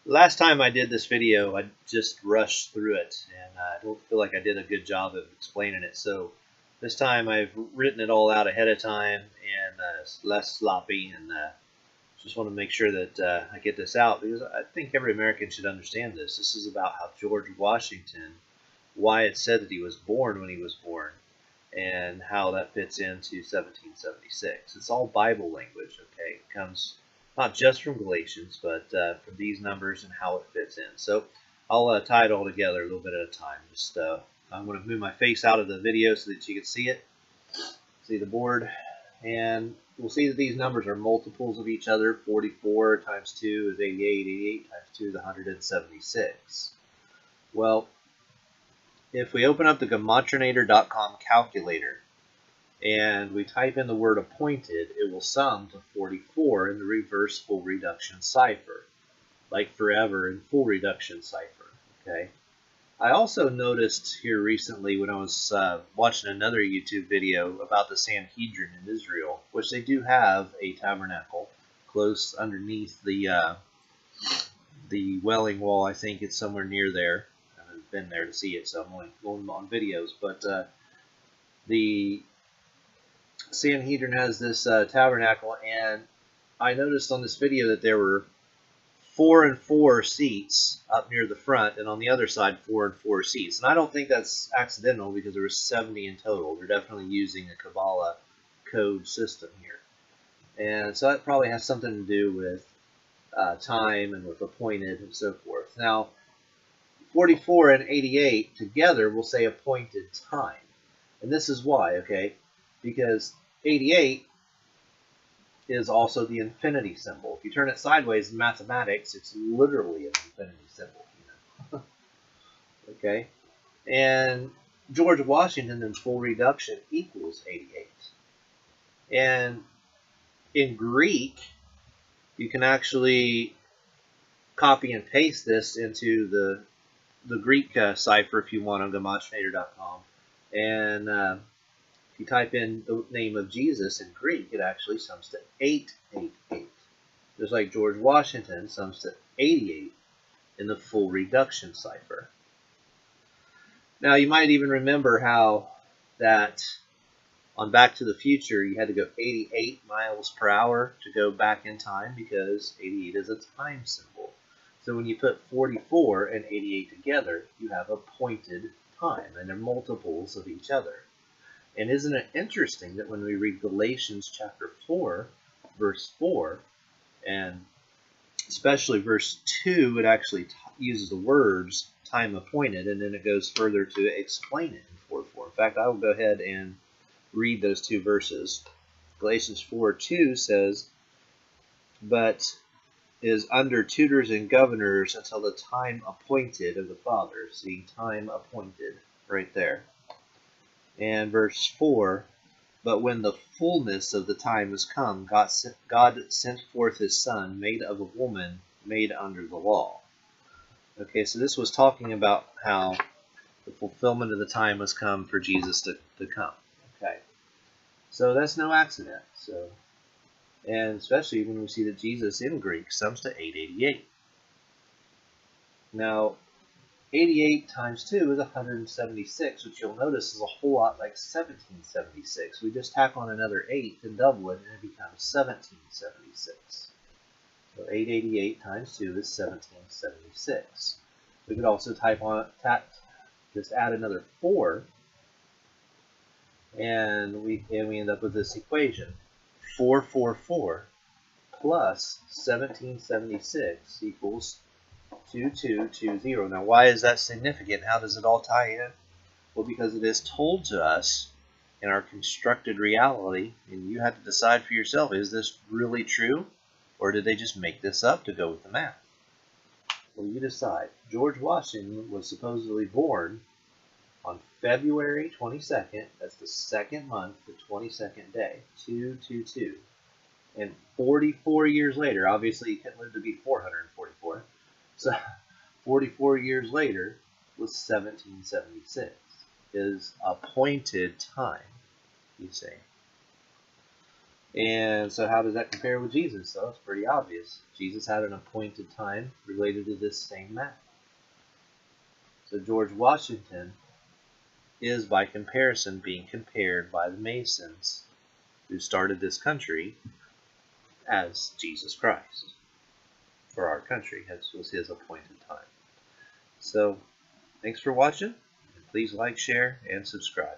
Last time I did this video, I just rushed through it, and I don't feel like I did a good job of explaining it. So this time I've written it all out ahead of time, and it's less sloppy, and just want to make sure that I get this out because I think every American should understand this. This is about how George Washington, why it said that he was born when he was born, and how that fits into 1776. It's all Bible language, okay? It comes not just from Galatians, but from these numbers and how it fits in. So I'll tie it all together a little bit at a time. Just I'm going to move my face out of the video so that you can see it, see the board, and we'll see that these numbers are multiples of each other. 44 times 2 is 88, 88 times 2 is 176. Well, if we open up the gematrinator.com calculator and we type in the word appointed, it will sum to 44 in the reverse full reduction cipher, like forever in full reduction cipher. Okay. I also noticed here recently when I was watching another YouTube video about the Sanhedrin in Israel, which they do have a tabernacle close underneath the Welling Wall. I think it's somewhere near there. I haven't been there to see it, so I'm only going on videos. But the Sanhedrin has this tabernacle, and I noticed on this video that there were 4 and 4 seats up near the front, and on the other side 4 and 4 seats. And I don't think that's accidental because there were 70 in total. They're definitely using a Kabbalah code system here. And so that probably has something to do with time and with appointed and so forth. Now, 44 and 88 together will say appointed time. And this is why, okay? Because 88 is also the infinity symbol. If you turn it sideways in mathematics, it's literally an infinity symbol. You know? Okay? And George Washington in full reduction equals 88. And in Greek, you can actually copy and paste this into the Greek cipher if you want on gematrinator.com. And if you type in the name of Jesus in Greek, it actually sums to 888. Just like George Washington sums to 88 in the full reduction cipher. Now, you might even remember how that on Back to the Future, you had to go 88 miles per hour to go back in time because 88 is a time symbol. So when you put 44 and 88 together, you have appointed time, and they're multiples of each other. And isn't it interesting that when we read Galatians chapter 4, verse 4, and especially verse 2, it actually uses the words time appointed, and then it goes further to explain it in 4:4. In fact, I will go ahead and read those two verses. Galatians 4:2 says, but is under tutors and governors until the time appointed of the Father. See, time appointed right there. And verse 4, but when the fullness of the time was come, God sent forth his Son, made of a woman, made under the law. Okay, so this was talking about how the fulfillment of the time was come for Jesus to come. Okay, so that's no accident. So, and especially when we see that Jesus in Greek sums to 888. Now, 88 times 2 is 176, which you'll notice is a whole lot like 1776. We just tack on another 8 and double it, and it becomes 1776. So 888 times 2 is 1776. We could also just add another 4, and we end up with this equation. 444 plus 1776 equals 2220. Now, why is that significant? How does it all tie in? Well, because it is told to us in our constructed reality, and you have to decide for yourself, is this really true, or did they just make this up to go with the math? Well, you decide. George Washington was supposedly born on February 22nd, that's the second month, the 22nd day, 222. And 44 years later, obviously he couldn't live to be 444, so 44 years later was 1776, his appointed time, you see. And so how does that compare with Jesus? So it's pretty obvious. Jesus had an appointed time related to this same matter. So George Washington is, by comparison, being compared by the Masons who started this country as Jesus Christ for our country. That was his appointed time. So thanks for watching. Please like, share, and subscribe.